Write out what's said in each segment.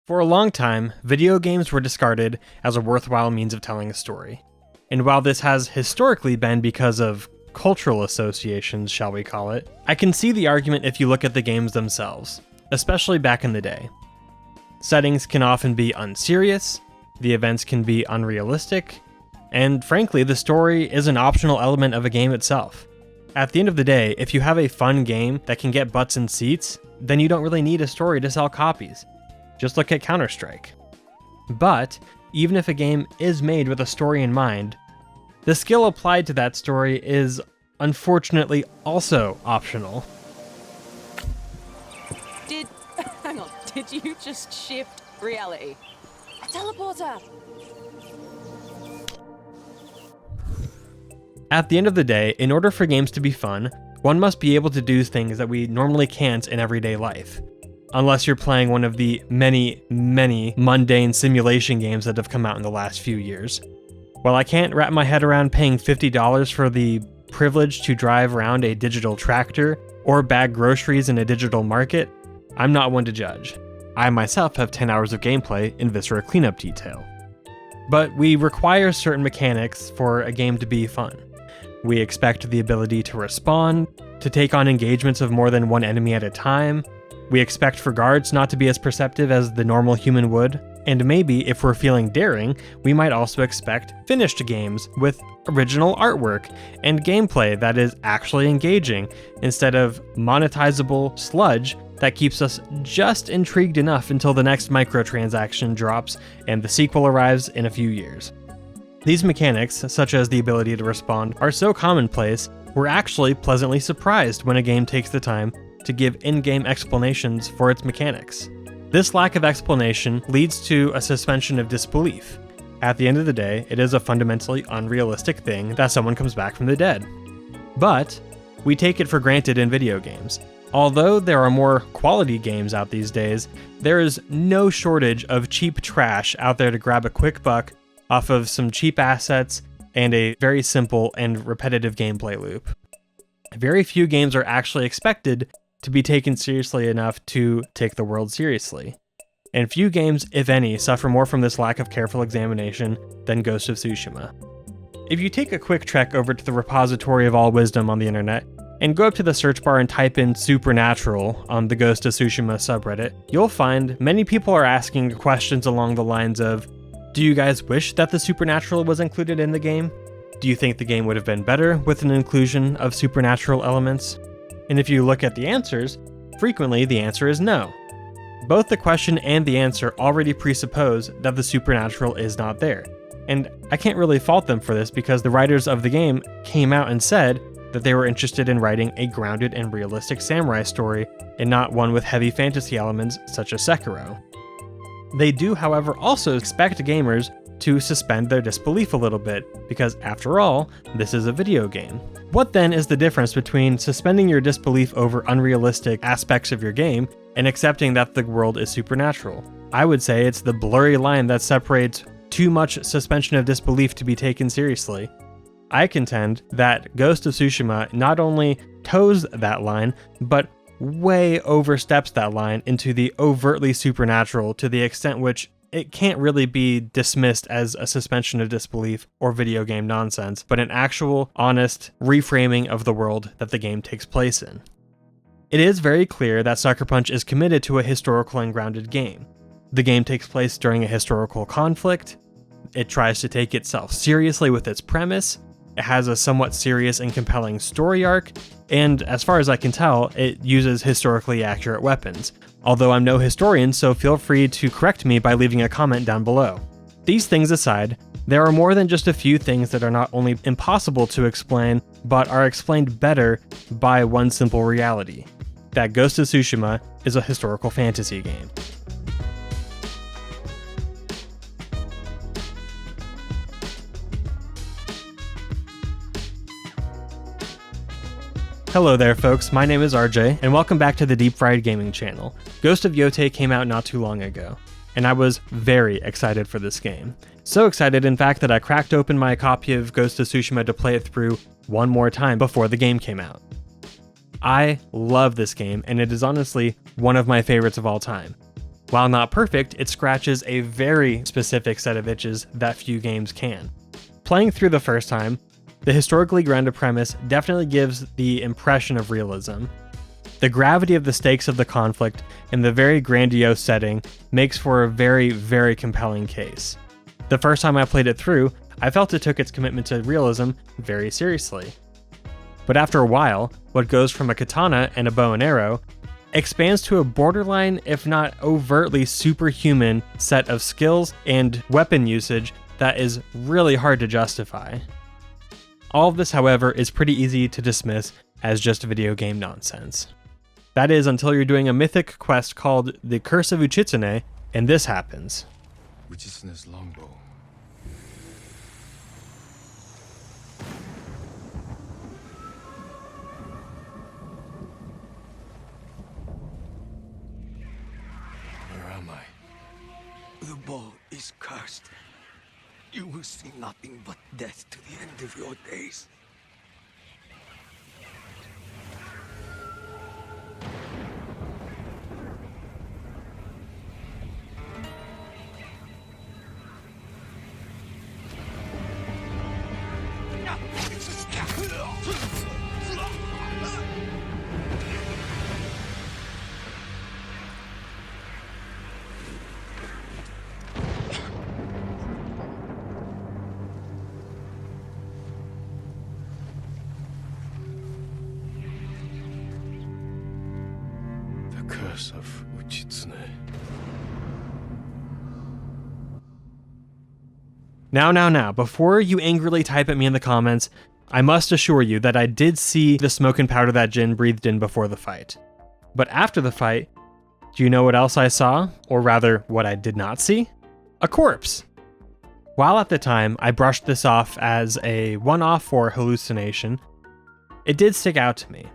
For a long time, video games were discarded as a worthwhile means of telling a story. And while this has historically been because of cultural associations, shall we call it, I can see the argument if you look at the games themselves, especially back in the day. Settings can often be unserious, the events can be unrealistic, and frankly, the story is an optional element of a game itself. At the end of the day, if you have a fun game that can get butts in seats, then you don't really need a story to sell copies. Just look at Counter-Strike. But, even if a game is made with a story in mind, the skill applied to that story is, unfortunately, also optional. Did you just shift reality? A teleporter! At the end of the day, in order for games to be fun, one must be able to do things that we normally can't in everyday life. Unless you're playing one of the many mundane simulation games that have come out in the last few years. While I can't wrap my head around paying $50 for the privilege to drive around a digital tractor or bag groceries in a digital market, I'm not one to judge. I myself have 10 hours of gameplay in Viscera Cleanup Detail. But we require certain mechanics for a game to be fun. We expect the ability to respawn, to take on engagements of more than one enemy at a time. We expect for guards not to be as perceptive as the normal human would, and maybe, if we're feeling daring, we might also expect finished games with original artwork and gameplay that is actually engaging, instead of monetizable sludge that keeps us just intrigued enough until the next microtransaction drops and the sequel arrives in a few years. These mechanics, such as the ability to respawn, are so commonplace, we're actually pleasantly surprised when a game takes the time to give in-game explanations for its mechanics. This lack of explanation leads to a suspension of disbelief. At the end of the day, it is a fundamentally unrealistic thing that someone comes back from the dead. But we take it for granted in video games. Although there are more quality games out these days, there is no shortage of cheap trash out there to grab a quick buck off of some cheap assets and a very simple and repetitive gameplay loop. Very few games are actually expected to be taken seriously enough to take the world seriously. And few games, if any, suffer more from this lack of careful examination than Ghost of Tsushima. If you take a quick trek over to the repository of all wisdom on the internet, and go up to the search bar and type in supernatural on the Ghost of Tsushima subreddit, you'll find many people are asking questions along the lines of, do you guys wish that the supernatural was included in the game? Do you think the game would have been better with an inclusion of supernatural elements? And if you look at the answers, frequently the answer is no. Both the question and the answer already presuppose that the supernatural is not there. And I can't really fault them for this because the writers of the game came out and said that they were interested in writing a grounded and realistic samurai story and not one with heavy fantasy elements such as Sekiro. They do, however, also expect gamers to suspend their disbelief a little bit, because after all, this is a video game. What then is the difference between suspending your disbelief over unrealistic aspects of your game and accepting that the world is supernatural? I would say it's the blurry line that separates too much suspension of disbelief to be taken seriously. I contend that Ghost of Tsushima not only toes that line, but way oversteps that line into the overtly supernatural to the extent which it can't really be dismissed as a suspension of disbelief or video game nonsense, but an actual, honest reframing of the world that the game takes place in. It is very clear that Sucker Punch is committed to a historical and grounded game. The game takes place during a historical conflict, it tries to take itself seriously with its premise, it has a somewhat serious and compelling story arc, and as far as I can tell, it uses historically accurate weapons. Although I'm no historian, so feel free to correct me by leaving a comment down below. These things aside, there are more than just a few things that are not only impossible to explain, but are explained better by one simple reality: that Ghost of Tsushima is a historical fantasy game. Hello there folks, my name is RJ, and welcome back to the Deep Fried Gaming channel. Ghost of Yotei came out not too long ago, and I was very excited for this game. So excited in fact that I cracked open my copy of Ghost of Tsushima to play it through one more time before the game came out. I love this game, and it is honestly one of my favorites of all time. While not perfect, it scratches a very specific set of itches that few games can. Playing through the first time, the historically grounded premise definitely gives the impression of realism. The gravity of the stakes of the conflict and the very grandiose setting makes for a very, very compelling case. The first time I played it through, I felt it took its commitment to realism very seriously. But after a while, what goes from a katana and a bow and arrow expands to a borderline, if not overtly superhuman, set of skills and weapon usage that is really hard to justify. All of this, however, is pretty easy to dismiss as just video game nonsense. That is until you're doing a mythic quest called the Curse of Uchitsune, and this happens. Uchitsune's longbow. Where am I? The bow is cursed. You will see nothing but death to the end of your days. The curse of Uchitsune. Now, before you angrily type at me in the comments, I must assure you that I did see the smoke and powder that Jin breathed in before the fight. But after the fight, do you know what else I saw? Or rather, what I did not see? A corpse! While at the time, I brushed this off as a one-off or hallucination, it did stick out to me.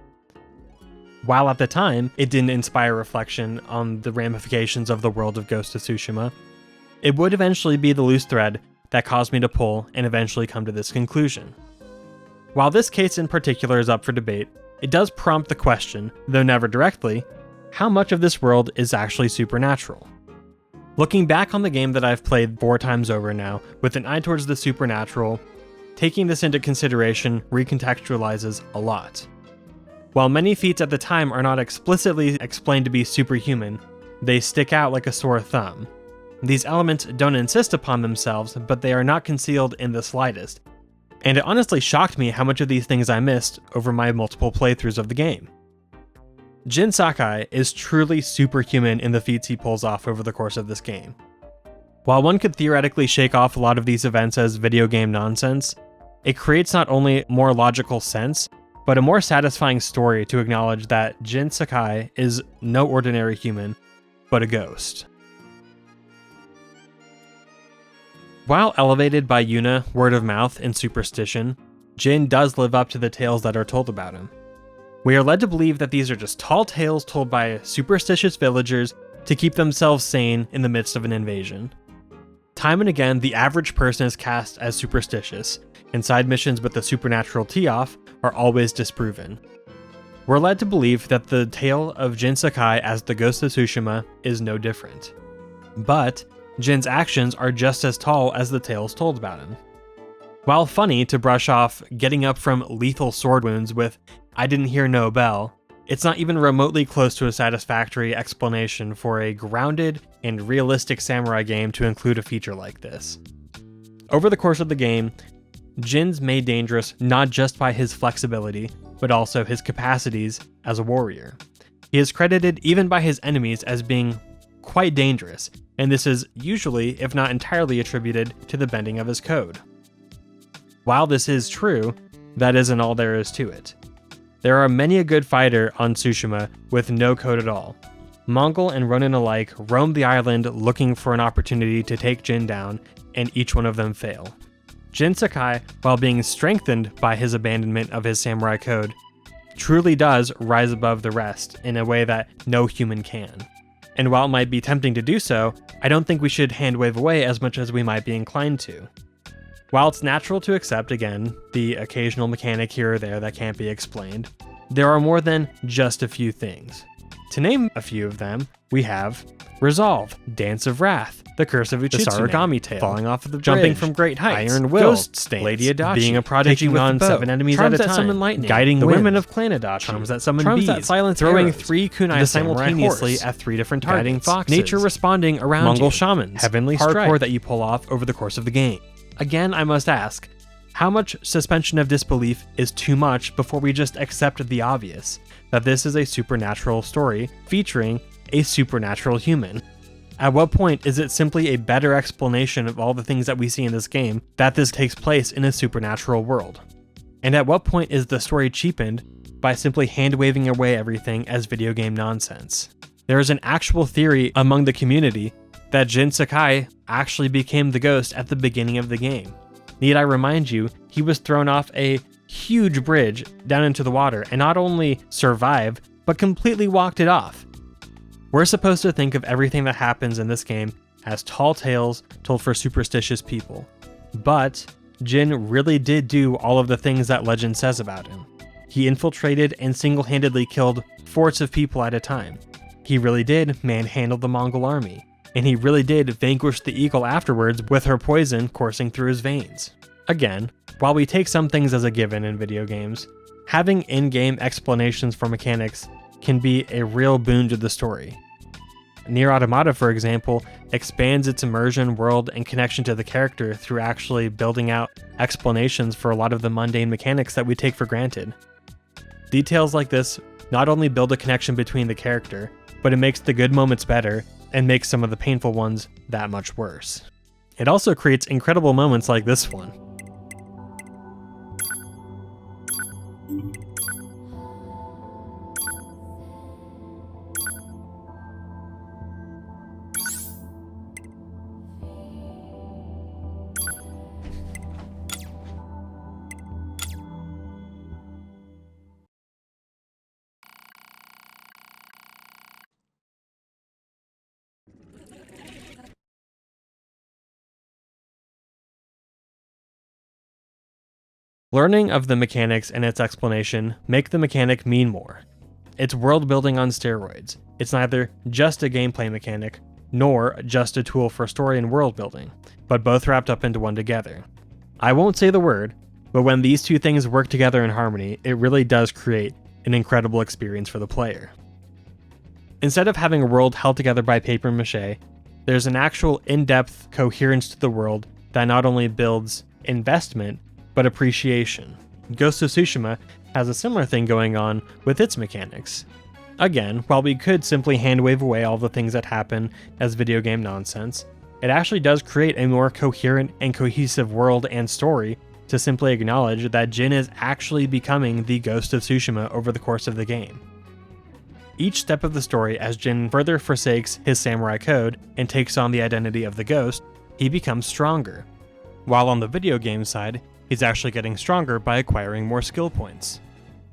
While at the time, it didn't inspire reflection on the ramifications of the world of Ghost of Tsushima, it would eventually be the loose thread that caused me to pull and eventually come to this conclusion. While this case in particular is up for debate, it does prompt the question, though never directly, how much of this world is actually supernatural? Looking back on the game that I've played 4 times over now, with an eye towards the supernatural, taking this into consideration recontextualizes a lot. While many feats at the time are not explicitly explained to be superhuman, they stick out like a sore thumb. These elements don't insist upon themselves, but they are not concealed in the slightest. And it honestly shocked me how much of these things I missed over my multiple playthroughs of the game. Jin Sakai is truly superhuman in the feats he pulls off over the course of this game. While one could theoretically shake off a lot of these events as video game nonsense, it creates not only more logical sense, but a more satisfying story to acknowledge that Jin Sakai is no ordinary human, but a ghost. While elevated by Yuna, word of mouth, and superstition, Jin does live up to the tales that are told about him. We are led to believe that these are just tall tales told by superstitious villagers to keep themselves sane in the midst of an invasion. Time and again, the average person is cast as superstitious, and side missions with the supernatural tee-off are always disproven. We're led to believe that the tale of Jin Sakai as the Ghost of Tsushima is no different. But Jin's actions are just as tall as the tales told about him. While funny to brush off getting up from lethal sword wounds with "I didn't hear no bell," it's not even remotely close to a satisfactory explanation for a grounded and realistic samurai game to include a feature like this. Over the course of the game, Jin's made dangerous not just by his flexibility, but also his capacities as a warrior. He is credited even by his enemies as being quite dangerous, and this is usually, if not entirely, attributed to the bending of his code. While this is true, that isn't all there is to it. There are many a good fighter on Tsushima with no code at all. Mongol and Ronin alike roam the island looking for an opportunity to take Jin down, and each one of them fail. Jin Sakai, while being strengthened by his abandonment of his samurai code, truly does rise above the rest in a way that no human can. And while it might be tempting to do so, I don't think we should hand-wave away as much as we might be inclined to. While it's natural to accept, again, the occasional mechanic here or there that can't be explained, there are more than just a few things. To name a few of them, we have Resolve, Dance of Wrath, The Curse of Uchitsune, the Sarigami Tale, Falling Off of the Bridge, Jumping from Great Heights, Iron Will, Ghost Stance, Lady Adachi, Being a Prodigy with on 7 enemies Charms at a time, Summon Lightning, Guiding the Women of Clan Adachi, Charms that Summon Bees, that Silence Throwing arrows, 3 kunai simultaneously at 3 different targets, Guiding Foxes, Nature responding around Mongol Shamans, Heavenly Hardcore that you pull off over the course of the game. Again, I must ask, how much suspension of disbelief is too much before we just accept the obvious, that this is a supernatural story featuring a supernatural human? At what point is it simply a better explanation of all the things that we see in this game that this takes place in a supernatural world? And at what point is the story cheapened by simply hand-waving away everything as video game nonsense? There is an actual theory among the community that Jin Sakai actually became the ghost at the beginning of the game. Need I remind you, he was thrown off a huge bridge down into the water and not only survived, but completely walked it off. We're supposed to think of everything that happens in this game as tall tales told for superstitious people. But Jin really did do all of the things that legend says about him. He infiltrated and single-handedly killed forts of people at a time. He really did manhandle the Mongol army. And he really did vanquish the eagle afterwards with her poison coursing through his veins. Again, while we take some things as a given in video games, having in-game explanations for mechanics can be a real boon to the story. Nier Automata, for example, expands its immersion, world, and connection to the character through actually building out explanations for a lot of the mundane mechanics that we take for granted. Details like this not only build a connection between the character, but it makes the good moments better and makes some of the painful ones that much worse. It also creates incredible moments like this one. Learning of the mechanics and its explanation make the mechanic mean more. It's world building on steroids. It's neither just a gameplay mechanic, nor just a tool for story and world building, but both wrapped up into one together. I won't say the word, but when these two things work together in harmony, it really does create an incredible experience for the player. Instead of having a world held together by paper mache, there's an actual in-depth coherence to the world that not only builds investment, but appreciation. Ghost of Tsushima has a similar thing going on with its mechanics. Again, while we could simply hand-wave away all the things that happen as video game nonsense, it actually does create a more coherent and cohesive world and story to simply acknowledge that Jin is actually becoming the Ghost of Tsushima over the course of the game. Each step of the story, as Jin further forsakes his samurai code and takes on the identity of the ghost, he becomes stronger. While on the video game side, he's actually getting stronger by acquiring more skill points.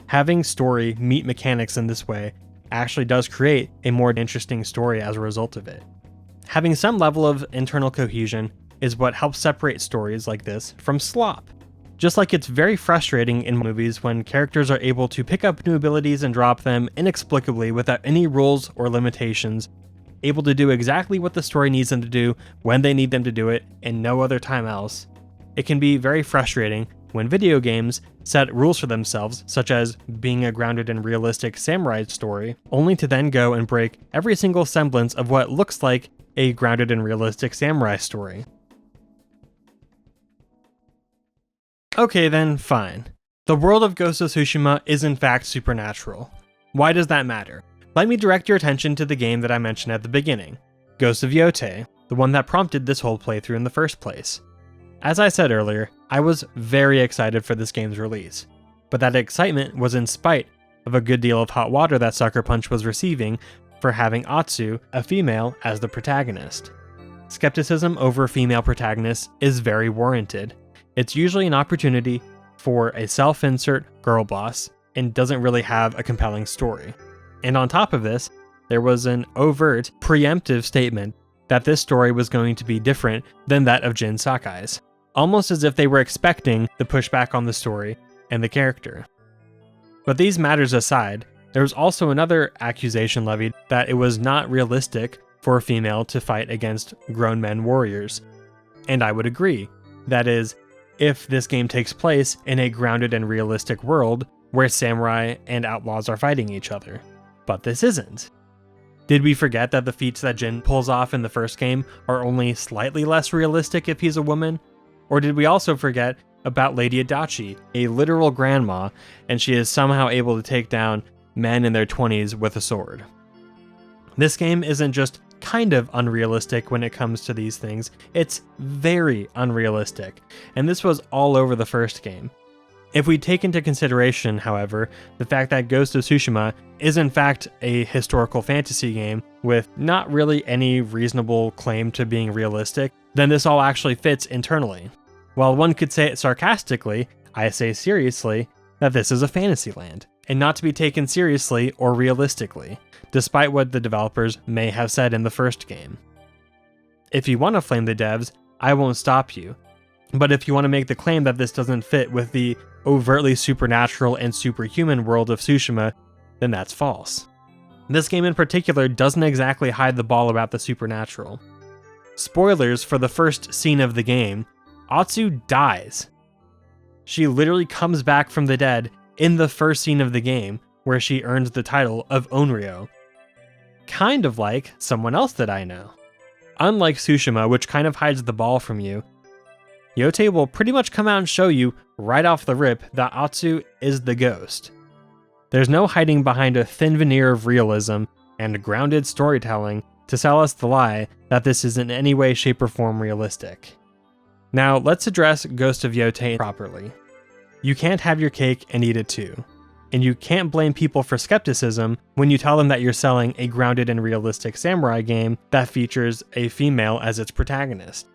Having story meet mechanics in this way actually does create a more interesting story as a result of it. Having some level of internal cohesion is what helps separate stories like this from slop. Just like it's very frustrating in movies when characters are able to pick up new abilities and drop them inexplicably without any rules or limitations, able to do exactly what the story needs them to do when they need them to do it and no other time else. It can be very frustrating when video games set rules for themselves, such as being a grounded and realistic samurai story, only to then go and break every single semblance of what looks like a grounded and realistic samurai story. Okay then, fine. The world of Ghost of Tsushima is in fact supernatural. Why does that matter? Let me direct your attention to the game that I mentioned at the beginning, Ghost of Yotei, the one that prompted this whole playthrough in the first place. As I said earlier, I was very excited for this game's release, but that excitement was in spite of a good deal of hot water that Sucker Punch was receiving for having Atsu, a female, as the protagonist. Skepticism over female protagonists is very warranted. It's usually an opportunity for a self-insert girl boss and doesn't really have a compelling story. And on top of this, there was an overt, preemptive statement that this story was going to be different than that of Jin Sakai's, almost as if they were expecting the pushback on the story and the character. But these matters aside, There was also another accusation levied that it was not realistic for a female to fight against grown men warriors. And I would agree. That is, if this game takes place in a grounded and realistic world where samurai and outlaws are fighting each other. But this isn't. Did we forget that the feats that Jin pulls off in the first game are only slightly less realistic if he's a woman? Or did we also forget about Lady Adachi, a literal grandma, and she is somehow able to take down men in their 20s with a sword? This game isn't just kind of unrealistic when it comes to these things, it's very unrealistic, and this was all over the first game. If we take into consideration, however, the fact that Ghost of Tsushima is in fact a historical fantasy game with not really any reasonable claim to being realistic, then this all actually fits internally. While one could say it sarcastically, I say seriously that this is a fantasy land, and not to be taken seriously or realistically, despite what the developers may have said in the first game. If you want to flame the devs, I won't stop you. But if you want to make the claim that this doesn't fit with the overtly supernatural and superhuman world of Tsushima, then that's false. This game in particular doesn't exactly hide the ball about the supernatural. Spoilers for the first scene of the game, Atsu dies. She literally comes back from the dead in the first scene of the game, where she earns the title of Onryo. Kind of like someone else that I know. Unlike Tsushima, which kind of hides the ball from you, Yote will pretty much come out and show you right off the rip that Atsu is the ghost. There's no hiding behind a thin veneer of realism and grounded storytelling to sell us the lie that this is in any way, shape, or form realistic. Now, let's address Ghost of Yote properly. You can't have your cake and eat it too. And you can't blame people for skepticism when you tell them that you're selling a grounded and realistic samurai game that features a female as its protagonist.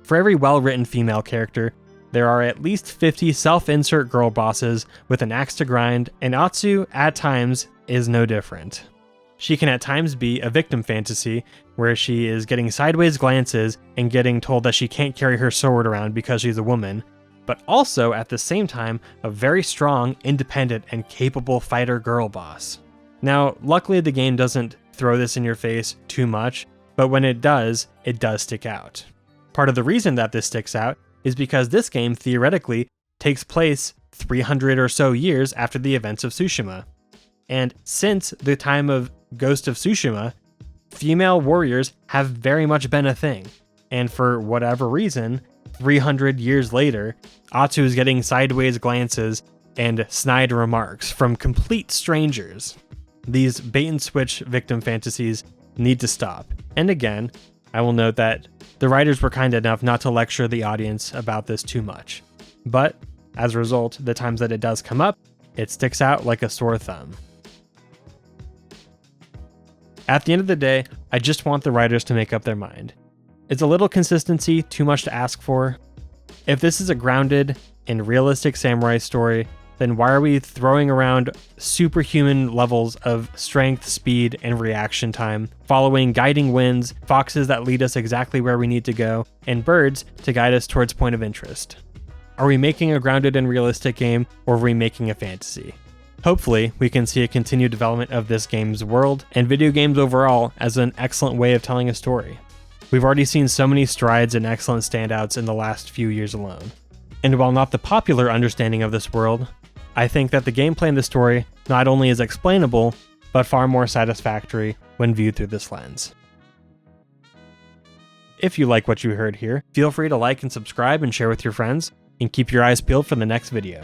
For every well-written female character, there are at least 50 self-insert girl bosses with an axe to grind, and Atsu, at times, is no different. She can at times be a victim fantasy, where she is getting sideways glances and getting told that she can't carry her sword around because she's a woman, but also, at the same time, a very strong, independent, and capable fighter girl boss. Now, luckily the game doesn't throw this in your face too much, but when it does stick out. Part of the reason that this sticks out is because this game theoretically takes place 300 or so years after the events of Tsushima. And since the time of Ghost of Tsushima, female warriors have very much been a thing. And for whatever reason, 300 years later, Atsu is getting sideways glances and snide remarks from complete strangers. These bait and switch victim fantasies need to stop. And again, I will note that the writers were kind enough not to lecture the audience about this too much. But, as a result, the times that it does come up, it sticks out like a sore thumb. At the end of the day, I just want the writers to make up their mind. Is a little consistency too much to ask for? If this is a grounded and realistic samurai story, then why are we throwing around superhuman levels of strength, speed, and reaction time, following guiding winds, foxes that lead us exactly where we need to go, and birds to guide us towards point of interest? Are we making a grounded and realistic game, or are we making a fantasy? Hopefully, we can see a continued development of this game's world, and video games overall, as an excellent way of telling a story. We've already seen so many strides and excellent standouts in the last few years alone. And while not the popular understanding of this world, I think that the gameplay in the story not only is explainable, but far more satisfactory when viewed through this lens. If you like what you heard here, feel free to like and subscribe and share with your friends, and keep your eyes peeled for the next video.